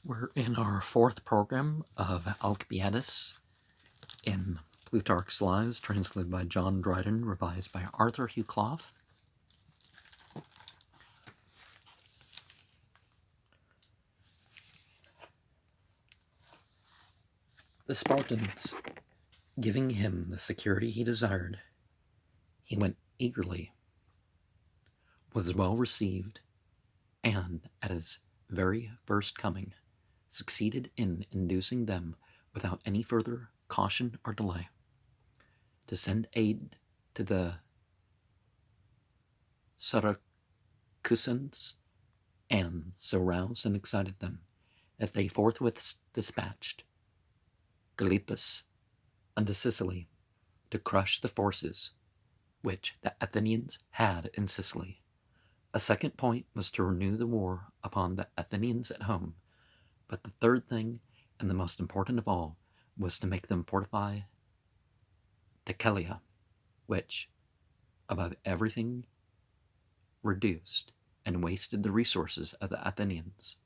We're in our fourth program of Alcibiades in Plutarch's Lives, translated by John Dryden, revised by Arthur Hugh Clough. The Spartans, giving him the security he desired, he went eagerly, was well received, and at his very first coming, succeeded in inducing them, without any further caution or delay, to send aid to the Syracusans, and so roused and excited them that they forthwith dispatched Gylippus unto Sicily to crush the forces which the Athenians had in Sicily. A second point was to renew the war upon the Athenians at home, but the third thing, and the most important of all, was to make them fortify Decelea, which, above everything, reduced and wasted the resources of the Athenians.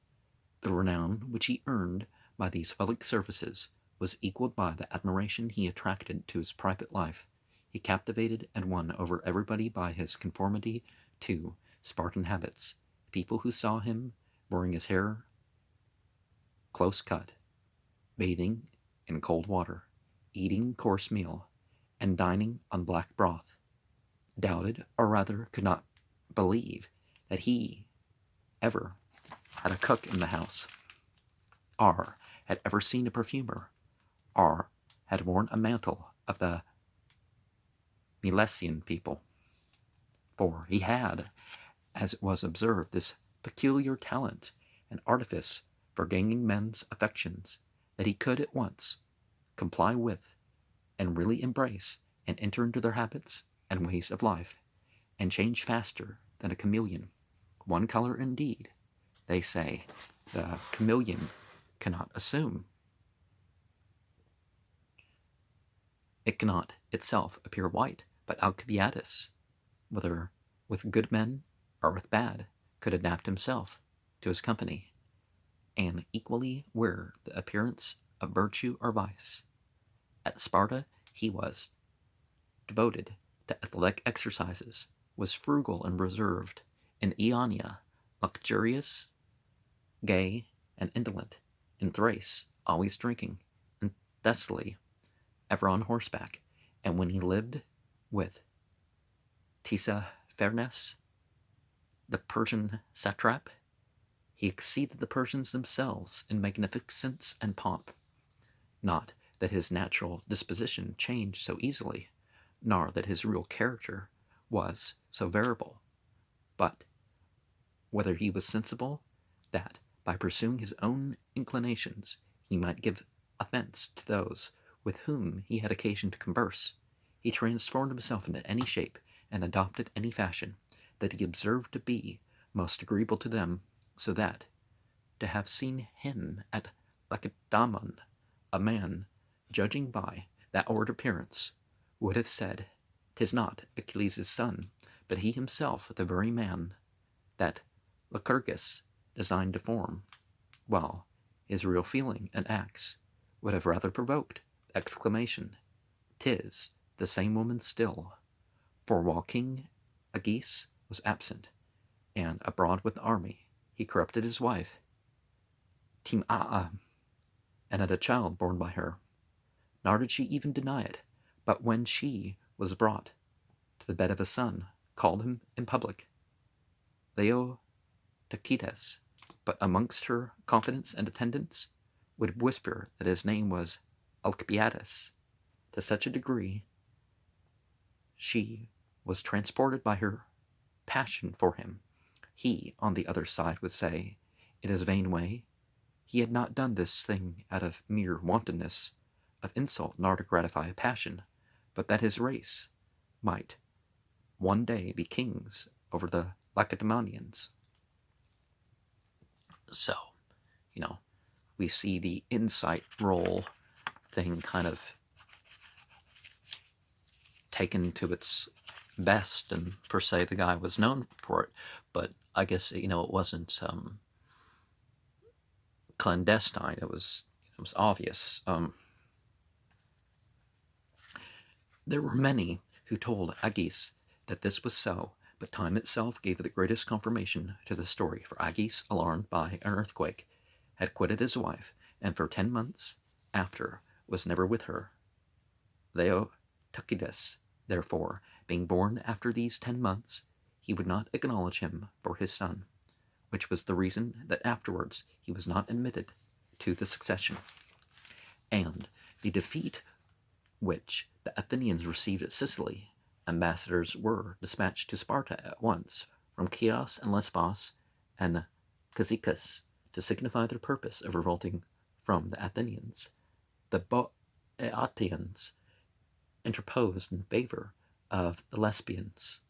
The renown which he earned by these public services was equaled by the admiration he attracted to his private life. He captivated and won over everybody by his conformity to Spartan habits. People who saw him wearing his hair close cut, bathing in cold water, eating coarse meal, and dining on black broth, doubted, or rather could not believe, that he ever had a cook in the house, or had ever seen a perfumer, or had worn a mantle of the Milesian people. For he had, as it was observed, this peculiar talent and artifice for gaining men's affections, that he could at once comply with, and really embrace, and enter into their habits and ways of life, and change faster than a chameleon. One color indeed, they say, the chameleon cannot assume. It cannot itself appear white, but Alcibiades, whether with good men or with bad, could adapt himself to his company, and equally wear the appearance of virtue or vice. At Sparta he was devoted to athletic exercises, was frugal and reserved; in Ionia, luxurious, gay, and indolent; in Thrace, always drinking; in Thessaly, ever on horseback; and when he lived with Tissaphernes, the Persian satrap, he exceeded the Persians themselves in magnificence and pomp. Not that his natural disposition changed so easily, nor that his real character was so variable, but whether he was sensible that, by pursuing his own inclinations, he might give offense to those with whom he had occasion to converse, he transformed himself into any shape, and adopted any fashion, that he observed to be most agreeable to them, so that, to have seen him at Lacedaemon, a man, judging by that outward appearance, would have said, "'Tis not Achilles' son, but he himself the very man that Lycurgus designed to form," while his real feeling and acts would have rather provoked the exclamation, "'Tis the same woman still." For while King Agis was absent, and abroad with the army, he corrupted his wife, Tim'aa, and had a child born by her. Nor did she even deny it, but when she was brought to the bed of a son, called him in public Leotacites, but amongst her confidants and attendants would whisper that his name was Alcibiades, to such a degree she was transported by her passion for him. He, on the other side, would say, in his vain way, he had not done this thing out of mere wantonness of insult, nor to gratify a passion, but that his race might one day be kings over the Lacedaemonians. So, we see the insight role thing kind of taken to its best, and per se the guy was known for it, but I guess it wasn't clandestine. It was obvious. There were many who told Agis that this was so, but time itself gave the greatest confirmation to the story, for Agis, alarmed by an earthquake, had quitted his wife, and for 10 months after was never with her. Leotychides, therefore, being born after these 10 months, he would not acknowledge him for his son, which was the reason that afterwards he was not admitted to the succession. And the defeat which the Athenians received at Sicily, ambassadors were dispatched to Sparta at once from Chios and Lesbos and Cyzicus to signify their purpose of revolting from the Athenians. The Boeotians interposed in favor of the Lesbians,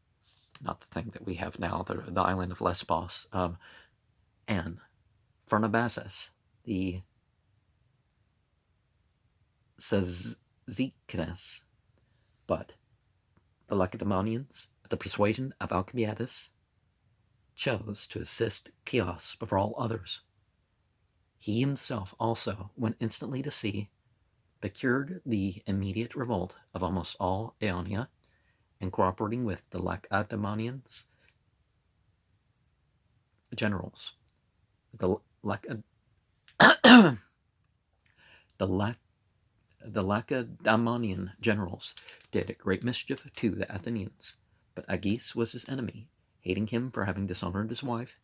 not the thing that we have now, the island of Lesbos, and Pharnabazus, the Cyzicus. But the Lacedaemonians, at the persuasion of Alcibiades, chose to assist Chios before all others. He himself also went instantly to sea, procured the immediate revolt of almost all Ionia, and cooperating with the Lacedaemonians generals, the Lacedaemonian generals did great mischief to the Athenians, but Agis was his enemy, hating him for having dishonored his wife,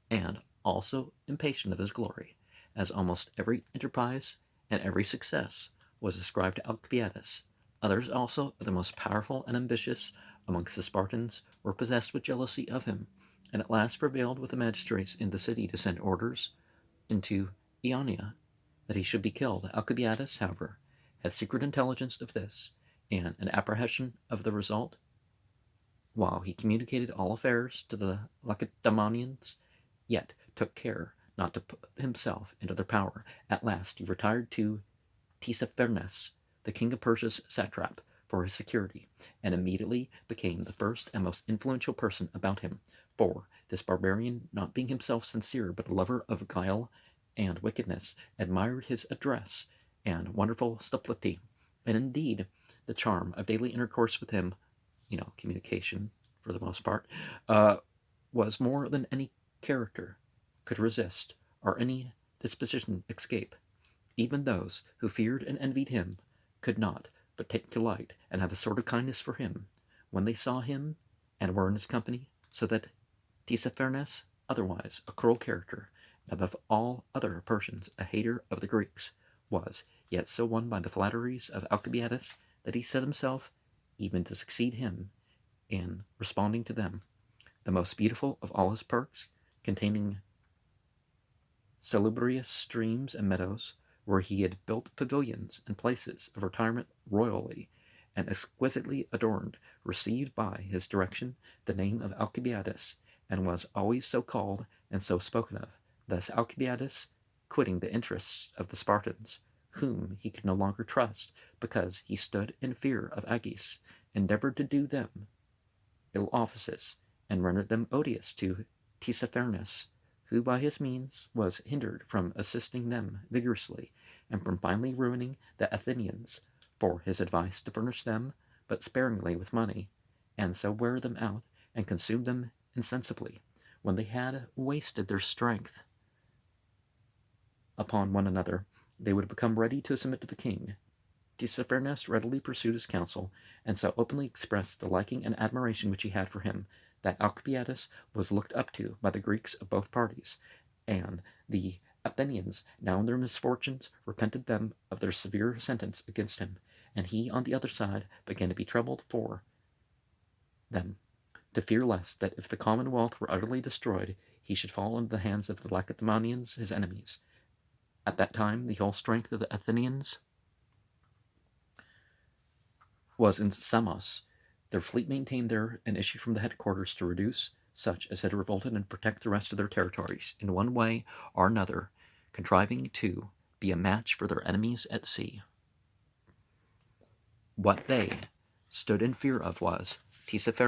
and also impatient of his glory, as almost every enterprise and every success was ascribed to Alcibiades. Others also, the most powerful and ambitious amongst the Spartans, were possessed with jealousy of him, and at last prevailed with the magistrates in the city to send orders into Ionia that he should be killed. Alcibiades, however, had secret intelligence of this, and an apprehension of the result. While he communicated all affairs to the Lacedaemonians, yet took care not to put himself into their power. At last he retired to Tissaphernes, the king of Persia's satrap, for his security, and immediately became the first and most influential person about him. For this barbarian, not being himself sincere, but a lover of guile and wickedness, admired his address and wonderful subtlety, and indeed the charm of daily intercourse with him, communication for the most part, was more than any character could resist, or any disposition escape. Even those who feared and envied him could not but take delight and have a sort of kindness for him when they saw him and were in his company, so that Tissaphernes, otherwise a cruel character, and above all other Persians a hater of the Greeks, was yet so won by the flatteries of Alcibiades that he set himself even to succeed him in responding to them. The most beautiful of all his parks, containing salubrious streams and meadows, where he had built pavilions and places of retirement royally and exquisitely adorned, received by his direction the name of Alcibiades, and was always so called and so spoken of. Thus Alcibiades, quitting the interests of the Spartans, whom he could no longer trust because he stood in fear of Agis, endeavored to do them ill offices, and rendered them odious to Tissaphernes, who by his means was hindered from assisting them vigorously, and from finally ruining the Athenians, for his advice to furnish them but sparingly with money, and so wear them out and consume them insensibly, when they had wasted their strength upon one another, they would become ready to submit to the king. Tissaphernes readily pursued his counsel, and so openly expressed the liking and admiration which he had for him, that Alcibiades was looked up to by the Greeks of both parties, and the Athenians, now in their misfortunes, repented them of their severe sentence against him, and he, on the other side, began to be troubled for them, to fear lest that if the commonwealth were utterly destroyed, he should fall into the hands of the Lacedaemonians, his enemies. At that time, the whole strength of the Athenians was in Samos. Their fleet maintained there and issued from the headquarters to reduce such as had revolted and protect the rest of their territories, in one way or another, contriving to be a match for their enemies at sea. What they stood in fear of was Tissaphernes